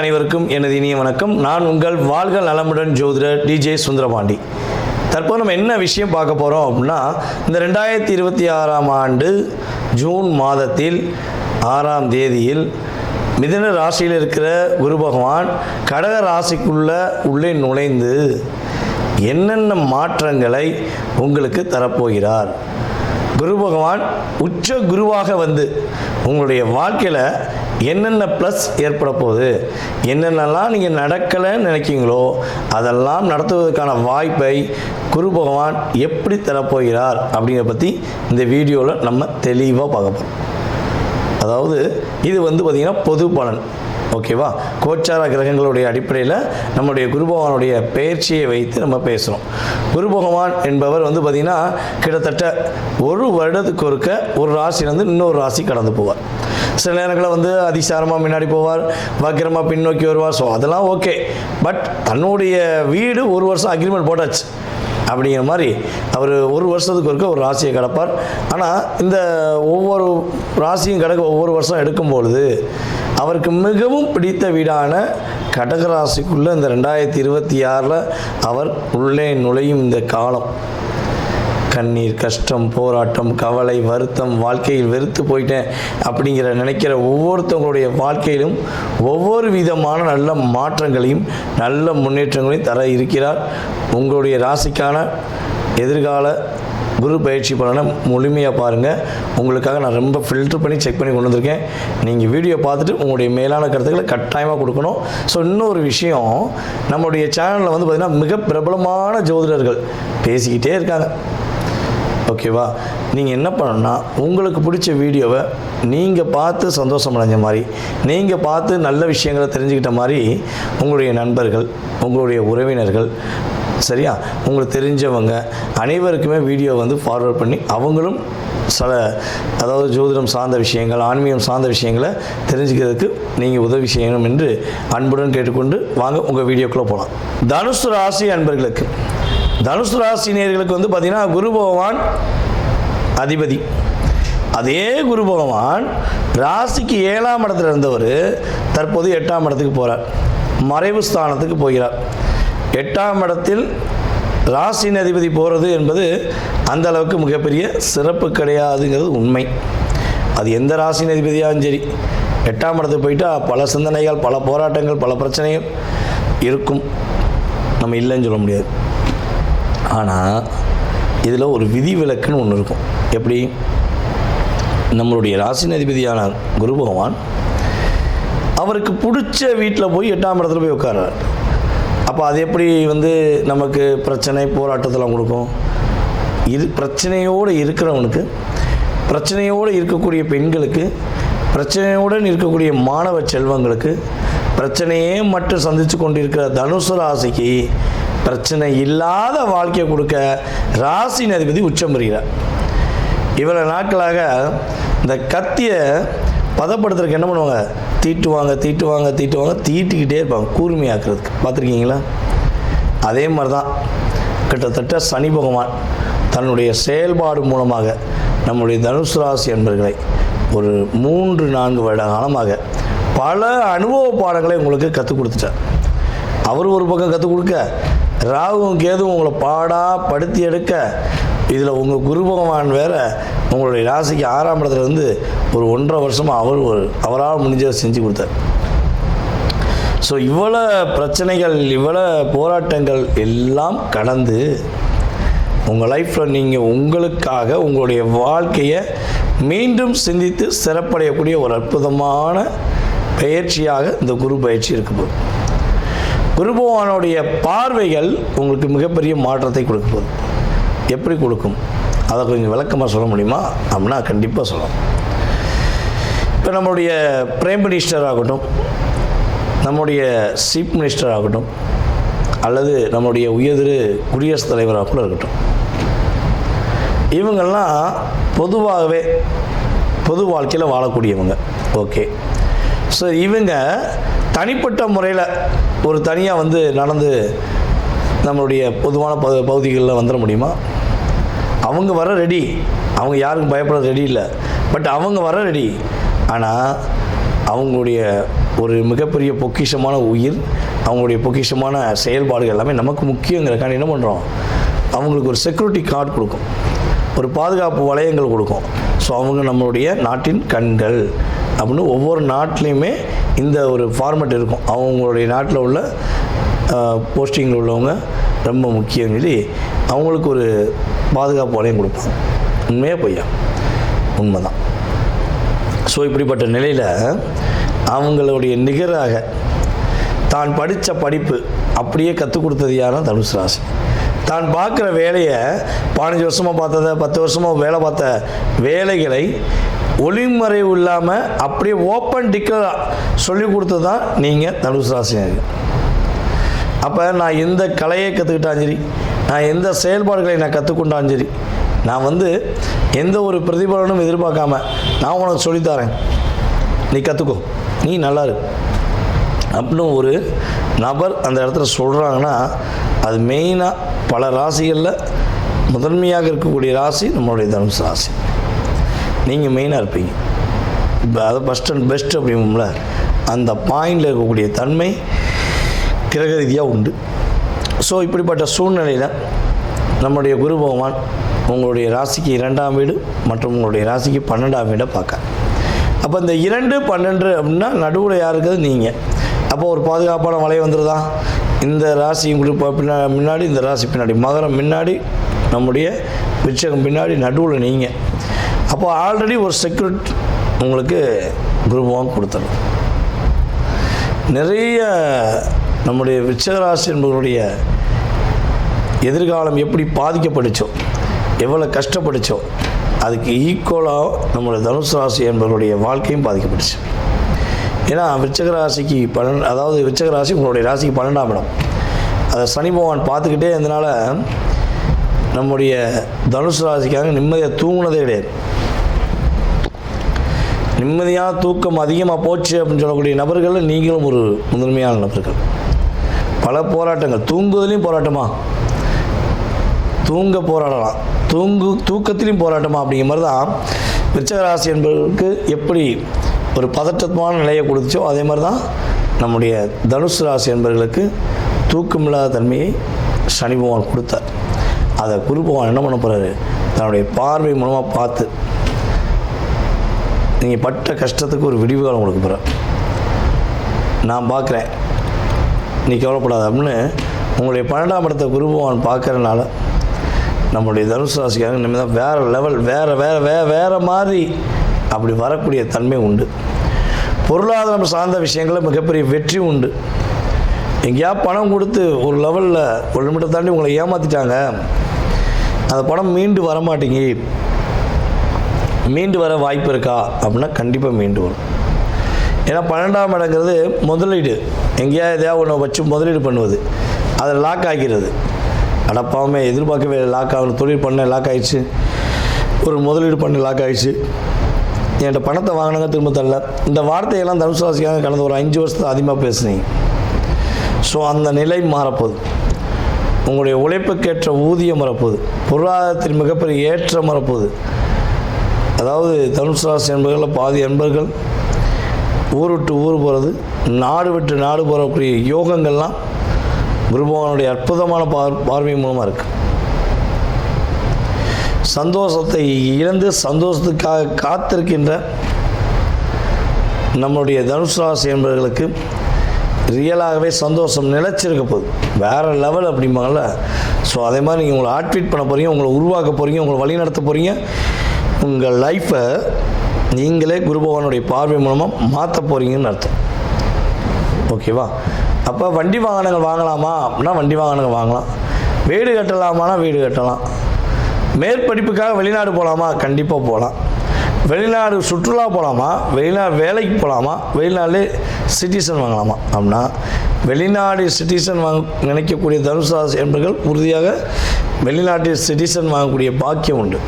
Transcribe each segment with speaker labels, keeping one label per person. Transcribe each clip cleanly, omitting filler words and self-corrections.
Speaker 1: அனைவருக்கும் எனது இனிய வணக்கம். நான் உங்கள் வாழ்க நலமுடன் ஜோதிடர் டிஜே சுந்தரபாண்டி. தற்போது நம்ம என்ன விஷயம் பார்க்க போகிறோம் அப்படின்னா, இந்த 2026ஆம் ஆண்டு ஜூன் மாதத்தில் 6ஆம் தேதியில் மிதுன ராசியில் இருக்கிற குரு பகவான் கடக ராசிக்குள்ளே நுழைந்து என்னென்ன மாற்றங்களை உங்களுக்கு தரப்போகிறார். குரு பகவான் உச்ச குருவாக வந்து உங்களுடைய வாழ்க்கையில் என்னென்ன ப்ளஸ் ஏற்பட போகுது, என்னென்னலாம் நீங்கள் நடக்கலைன்னு நினைக்கிங்களோ அதெல்லாம் நடத்துவதற்கான வாய்ப்பை குரு பகவான் எப்படி தரப்போகிறார் அப்படிங்கிறத பற்றி இந்த வீடியோவில் நம்ம தெளிவாக பார்க்க போகிறோம். அதாவது இது பார்த்திங்கன்னா பொது பலன், ஓகேவா? கோச்சார கிரகங்களுடைய அடிப்படையில் நம்முடைய குரு பகவானுடைய பயிற்சியை வைத்து நம்ம பேசுகிறோம். குரு பகவான் என்பவர் பார்த்திங்கன்னா கிட்டத்தட்ட ஒரு வருடத்துக்கு ஒருக்க ஒரு ராசியிலேருந்து இன்னொரு ராசி கடந்து போவார். சில நேரங்களில் அதிசாரமாக முன்னாடி போவார், வக்கிரமாக பின்னோக்கி வருவார். ஸோ அதெல்லாம் ஓகே. பட் தன்னுடைய வீடு ஒரு வருஷம் அக்ரிமெண்ட் போட்டாச்சு அப்படிங்கிற மாதிரி அவர் ஒரு வருஷத்துக்கு ஒருக்க ஒரு ராசியை கிடப்பார். ஆனால் இந்த ஒவ்வொரு ராசியும் கிடக்க ஒவ்வொரு வருஷம் எடுக்கும்பொழுது அவருக்கு மிகவும் பிடித்த வீடான கடகராசிக்குள்ளே இந்த 2026 அவர் உள்ளே நுழையும் இந்த காலம், கண்ணீர், கஷ்டம், போராட்டம், கவலை, வருத்தம், வாழ்க்கையில் வெறுத்து போயிட்டேன் அப்படிங்கிற நினைக்கிற ஒவ்வொருத்தவங்களுடைய வாழ்க்கையிலும் ஒவ்வொரு விதமான நல்ல மாற்றங்களையும் நல்ல முன்னேற்றங்களையும் தர இருக்கிறார். உங்களுடைய ராசிக்கான எதிர்கால குரு பயிற்சி பலனை முழுமையாக பாருங்கள். உங்களுக்காக நான் ரொம்ப ஃபில்டர் பண்ணி செக் பண்ணி கொண்டு வந்திருக்கேன். நீங்கள் வீடியோ பார்த்துட்டு உங்களுடைய மேலான கருத்துக்களை கட்டாயமாக கொடுக்கணும். ஸோ இன்னொரு விஷயம், நம்மளுடைய சேனலில் பார்த்திங்கன்னா மிக பிரபலமான ஜோதிடர்கள் பேசிக்கிட்டே இருக்காங்க, ஓகேவா? நீங்கள் என்ன பண்ணணும்னா, உங்களுக்கு பிடிச்ச வீடியோவை நீங்கள் பார்த்து சந்தோஷம் அடைஞ்ச மாதிரி, நீங்கள் பார்த்து நல்ல விஷயங்களை தெரிஞ்சுக்கிட்ட மாதிரி உங்களுடைய நண்பர்கள், உங்களுடைய உறவினர்கள், சரியா, உங்களுக்கு தெரிஞ்சவங்க அனைவருக்குமே வீடியோ ஃபார்வர்ட் பண்ணி அவங்களும் சில ஜோதிடம் சார்ந்த விஷயங்கள், ஆன்மீகம் சார்ந்த விஷயங்களை தெரிஞ்சுக்கிறதுக்கு நீங்கள் உதவி செய்யணும் என்று அன்புடன் கேட்டுக்கொண்டு வாங்க உங்கள் வீடியோக்குள்ளே போகலாம். தனுசு ராசி அன்பர்களுக்கு, தனுசு ராசி நேயர்களுக்கு பார்த்திங்கன்னா குரு பகவான் அதிபதி. அதே குரு பகவான் ராசிக்கு 7ஆம் இடத்துல இருந்தவர் தற்போது 8ஆம் இடத்துக்கு போகிறார், மறைவு ஸ்தானத்துக்கு போகிறார். 8ஆம் இடத்தில் ராசியின் அதிபதி போகிறது என்பது அந்த அளவுக்கு மிகப்பெரிய சிறப்பு கிடையாதுங்கிறது உண்மை. அது எந்த ராசியின் அதிபதியாகவும் சரி, 8ஆம் இடத்துக்கு போயிட்டால் பல சிந்தனைகள், பல போராட்டங்கள், பல பிரச்சனைகள் இருக்கும், நம்ம இல்லைன்னு சொல்ல முடியாது. ஆனால் இதில் ஒரு விதிவிலக்குன்னு ஒன்று இருக்கும். எப்படி? நம்மளுடைய ராசியின் அதிபதியான குரு பகவான் அவருக்கு பிடிச்ச வீட்டில் போய் 8ஆம் இடத்துல போய் உட்கார்றார். அப்போ அது எப்படி நமக்கு பிரச்சனை, போராட்டத்தெல்லாம் கொடுக்கும்? இது பிரச்சனையோடு இருக்கிறவனுக்கு, பிரச்சனையோடு இருக்கக்கூடிய பெண்களுக்கு, பிரச்சனையுடன் இருக்கக்கூடிய மாணவ செல்வங்களுக்கு, பிரச்சனையே மட்டும் சந்தித்து கொண்டிருக்கிற தனுசு ராசிக்கு பிரச்சனை இல்லாத வாழ்க்கையை கொடுக்க ராசியின் அதிபதி உச்சம் பெறுகிறார். இவ்வளவு நாட்களாக இந்த கத்தியை பதப்படுத்துறதுக்கு என்ன பண்ணுவாங்க? தீட்டிக்கிட்டே இருப்பாங்க, கூர்மையாக்குறதுக்கு. பார்த்துருக்கீங்களா? அதே மாதிரி தான் கிட்டத்தட்ட சனி பகவான் தன்னுடைய செயல்பாடு மூலமாக நம்முடைய தனுசு ராசி என்பர்களை ஒரு 3-4 வருட காலமாக பல அனுபவ பாடங்களை உங்களுக்கு கற்றுக் கொடுத்துட்டார். அவர் ஒரு பக்கம் கற்றுக் கொடுக்க, ராகுவும் கேதுவும் உங்களை படுத்தி எடுக்க, இதில் உங்கள் குரு பகவான் வேறு உங்களுடைய ராசிக்கு 6ஆம் இடத்துல ஒரு 1.5 வருஷமாக அவரால் முடிஞ்சதை செஞ்சு கொடுத்தார். ஸோ இவ்வளோ பிரச்சனைகள், இவ்வளோ போராட்டங்கள் எல்லாம் கடந்து உங்கள் லைஃப்பில் நீங்கள் உங்களுக்காக உங்களுடைய வாழ்க்கையை மீண்டும் சிந்தித்து சிறப்படையக்கூடிய ஒரு அற்புதமான பயிற்சியாக இந்த குரு பயிற்சி இருக்கப்போகுது. குரு பகவானுடைய பார்வைகள் உங்களுக்கு மிகப்பெரிய மாற்றத்தை கொடுக்க போகுது. எப்படி கொடுக்கும் அதை கொஞ்சம் விளக்கமாக சொல்ல முடியுமா அப்படின்னா கண்டிப்பாக சொல்லலாம். இப்போ நம்மளுடைய பிரைம் மினிஸ்டர் ஆகட்டும், நம்முடைய சீஃப் மினிஸ்டர் ஆகட்டும், அல்லது நம்முடைய உயர்திரு குடியரசுத் தலைவராக கூட இருக்கட்டும், இவங்கெல்லாம் பொதுவாகவே பொது வாழ்க்கையில் வாழக்கூடியவங்க. ஓகே. ஸோ இவங்க தனிப்பட்ட முறையில் ஒரு தனியாக நடந்து நம்மளுடைய பொதுவான பகுதிகளில் வந்துட முடியுமா? அவங்க வர ரெடி, அவங்க யாருக்கும் பயப்பட ரெடி இல்லை. பட் அவங்க வர ரெடி. ஆனால் அவங்களுடைய ஒரு மிகப்பெரிய பொக்கிஷமான உயிர், அவங்களுடைய பொக்கிஷமான செயல்பாடுகள் எல்லாமே நமக்கு முக்கியங்கிறக்காண்டி என்ன பண்ணுறோம், அவங்களுக்கு ஒரு செக்யூரிட்டி கார்டு கொடுக்கும், ஒரு பாதுகாப்பு வளையங்கள் கொடுக்கும். ஸோ அவங்க நம்மளுடைய நாட்டின் கண்கள் அப்படின்னு ஒவ்வொரு நாட்டிலையுமே இந்த ஒரு ஃபார்மெட் இருக்கும். அவங்களுடைய நாட்டில் உள்ள போஸ்டிங்கில் உள்ளவங்க ரொம்ப முக்கியம் சொல்லி அவங்களுக்கு ஒரு பாதுகாப்பு வளையம் கொடுப்பாங்க. உண்மையாக பொய்யா? உண்மை தான். ஸோ இப்படிப்பட்ட நிலையில் அவங்களுடைய நிகராக தான் படித்த படிப்பு அப்படியே கற்றுக் கொடுத்தது யாரும் தனுசு ராசி. தான் பார்க்குற வேலையை 15 வருஷமாக பார்த்ததை 10 வருஷமாக வேலை பார்த்த வேலைகளை ஒளிமறைவு இல்லாமல் அப்படியே ஓப்பன் டிக்கலாக சொல்லி கொடுத்தது தான் நீங்கள் தனுசு ராசினர்கள். அப்போ நான் எந்த கலையை கற்றுக்கிட்டாலும் சரி, நான் எந்த செயல்பாடுகளை நான் கற்றுக்கொண்டாலும் சரி, நான் எந்த ஒரு பிரதிபலனும் எதிர்பார்க்காம நான் உனக்கு சொல்லித்தரேன், நீ கற்றுக்கோ, நீ நல்லா இரு அப்படின்னு ஒரு நபர் அந்த இடத்துல சொல்கிறாங்கன்னா அது மெயினாக பல ராசிகளில் முதன்மையாக இருக்கக்கூடிய ராசி நம்மளுடைய தனுசு ராசி. நீங்கள் மெயினாக இருப்பீங்க. இப்போ அதை ஃபஸ்ட் அண்ட் பெஸ்ட் அப்படிங்கும்ல, அந்த பாயிண்டில் இருக்கக்கூடிய தன்மை கிரக ரீதியாக உண்டு. ஸோ இப்படிப்பட்ட சூழ்நிலையில் நம்முடைய குரு பகவான் உங்களுடைய ராசிக்கு 2ஆம் வீடு மற்றும் உங்களுடைய ராசிக்கு 12ஆம் வீடை பார்க்க. அப்போ இந்த 2, 12 அப்படின்னா நடுவில் யாருக்குது நீங்கள். அப்போ ஒரு பாதுகாப்பான வலை வந்துடுதா, இந்த ராசி உங்களுக்கு முன்னாடி, இந்த ராசி பின்னாடி, மகரம் முன்னாடி, நம்முடைய விருச்சிகம் பின்னாடி, நடுவில் நீங்கள். அப்போ ஆல்ரெடி ஒரு செக்யூரிட்டி உங்களுக்கு குரு பகவான் கொடுத்துடும். நிறைய நம்முடைய விருச்சிக ராசி என்பவருடைய எதிர்காலம் எப்படி பாதிக்கப்பட்டுச்சோ, எவ்வளோ கஷ்டப்பட்டுச்சோ, அதுக்கு ஈக்குவலாக நம்மளுடைய தனுசு ராசி என்பவருடைய வாழ்க்கையும் பாதிக்கப்பட்டுச்சு. ஏன்னா விருச்சிக ராசிக்கு அதாவது விருச்சிக ராசி உங்களுடைய ராசிக்கு 12ஆம் இடம், அதை சனி பகவான் பார்த்துக்கிட்டே இருந்தனால நம்முடைய தனுசு ராசிக்காக நிம்மதியாக தூங்குனதே கிடையாது. நிம்மதியாக தூக்கம் அதிகமாக போச்சு அப்படின்னு சொல்லக்கூடிய நபர்கள் நீங்களும் ஒரு முதன்மையான நபர்கள். பல போராட்டங்கள், தூங்குவதிலையும் போராட்டமா, தூங்க போராடலாம், தூக்கத்திலையும் போராட்டமா அப்படிங்கிற மாதிரி தான் விருச்சிக ராசி என்பவருக்கு எப்படி ஒரு பதட்டமான நிலையை கொடுத்துச்சோ அதே மாதிரி தான் நம்முடைய தனுசு ராசி என்பவர்களுக்கு தூக்கமில்லாத தன்மையை சனி பகவான் கொடுத்தார். அதை குரு பகவான் என்ன பண்ண போகிறாரு, தன்னுடைய பார்வை மூலமாக பார்த்து நீங்கள் பட்ட கஷ்டத்துக்கு ஒரு விடிவு காலம் கொடுக்க போகிறார். நான் பார்க்குறேன், நீ கவலைப்படாத அப்படின்னு உங்களுடைய 12ஆம் இடத்தை குரு பகவான் பார்க்கறதுனால நம்முடைய தனுசு ராசிக்காக நம்ம தான் வேறு லெவல், வேறு மாதிரி அப்படி வரக்கூடிய தன்மை உண்டு. பொருளாதாரம் சார்ந்த விஷயங்களில் மிகப்பெரிய வெற்றி உண்டு. எங்கேயா பணம் கொடுத்து ஒரு லெவலில் ஒரு லிமிட்டை தாண்டி உங்களை ஏமாற்றிட்டாங்க, அந்த பணம் மீண்டு வர மாட்டேங்கி, மீண்டு வர வாய்ப்பு இருக்கா அப்படின்னா கண்டிப்பாக மீண்டு வரும். ஏன்னா 12ஆம் இடங்கிறது முதலீடு, எங்கேயா எதையாவது ஒன்று வச்சு முதலீடு பண்ணுவது, அதை லாக் ஆகிறது. அடப்பாவுமே எதிர்பார்க்கவே லாக் ஆகணும், தொழில் பண்ண லாக் ஆகிடுச்சு, ஒரு முதலீடு பண்ண லாக் ஆகிடுச்சு, என்கிட்ட பணத்தை வாங்கினாங்க திரும்ப தரல. இந்த வார்த்தையெல்லாம் தனுசு ராசிக்காக கடந்த ஒரு 5 வருஷத்தை அதிகமாக பேசுனீங்க. ஸோ அந்த நிலை மாறப்போகுது. உங்களுடைய உழைப்புக்கேற்ற ஊதியம் வரப்போகுது. பொருளாதாரத்தில் மிகப்பெரிய ஏற்றம் வரப்போகுது. அதாவது தனுசு ராசி என்பவர்களில் பாதி என்பர்கள் ஊர் விட்டு ஊர் போகிறது, நாடு விட்டு நாடு போகக்கூடிய யோகங்கள்லாம் குரு பகவானுடைய அற்புதமான பார்வை மூலமாக இருக்குது. சந்தோஷத்தை இழந்து சந்தோஷத்துக்காக காத்திருக்கின்ற நம்மளுடைய தனுசு ராசி என்பவர்களுக்கு ரியலாகவே சந்தோஷம் நிலைச்சிருக்க போகுது. வேறு லெவல் அப்படிம்பாங்கள்ல. ஸோ அதே மாதிரி நீங்கள் உங்களை ஆட்ஃபிட் பண்ண போகிறீங்க, உங்களை உருவாக்க போகிறீங்க, உங்களை வழி நடத்த போகிறீங்க. உங்கள் லைஃப்பை நீங்களே குரு பகவானுடைய பார்வை மூலமாக மாற்ற போகிறீங்கன்னு அர்த்தம். ஓகேவா? அப்போ வண்டி வாகனங்கள் வாங்கலாமா அப்படின்னா வண்டி வாகனங்கள் வாங்கலாம். வீடு கட்டலாமான்னா வீடு கட்டலாம். மேற்படிப்புக்காக வெளிநாடு போகலாமா? கண்டிப்பாக போகலாம். வெளிநாடு சுற்றுலா போகலாமா? வெளிநாடு வேலைக்கு போகலாமா? வெளிநாடு சிட்டிசன் வாங்கலாமா அப்படின்னா வெளிநாடு சிட்டிசன் நினைக்கக்கூடிய தனுசு ராசி என்பர்கள் உறுதியாக வெளிநாட்டு சிட்டிசன் வாங்கக்கூடிய பாக்கியம் உண்டு.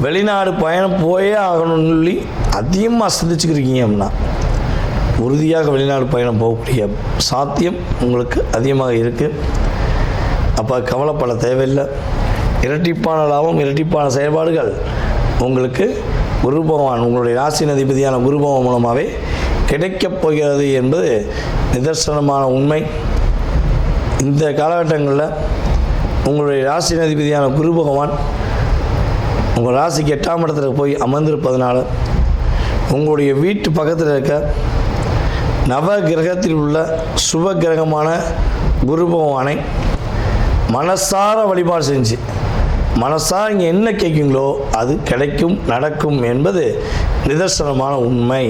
Speaker 1: வெளிநாடு பயணம் போயே ஆகணும்னு சொல்லி அதிகமாக சிந்திச்சுக்கிறீங்க அப்படின்னா உறுதியாக வெளிநாடு பயணம் போகக்கூடிய சாத்தியம் உங்களுக்கு அதிகமாக இருக்குது. அப்போ கவலைப்பட தேவையில்லை. இரட்டிப்பான லாபம், இரட்டிப்பான செயல்பாடுகள் உங்களுக்கு குரு பகவான், உங்களுடைய ராசி அதிபதியான குரு பகவான் மூலமாகவே கிடைக்கப் போகிறது என்பது நிதர்சனமான உண்மை. இந்த காலகட்டங்களில் உங்களுடைய ராசி அதிபதியான குரு பகவான் உங்கள் ராசிக்கு 8ஆம் இடத்துல போய் அமர்ந்திருப்பதனால உங்களுடைய வீட்டு பக்கத்தில் இருக்க நவ கிரகத்தில் உள்ள சுப கிரகமான குரு பகவானை மனசார வழிபாடு செஞ்சு மனசார இங்கே என்ன கேட்குங்களோ அது கிடைக்கும், நடக்கும் என்பது நிதர்சனமான உண்மை.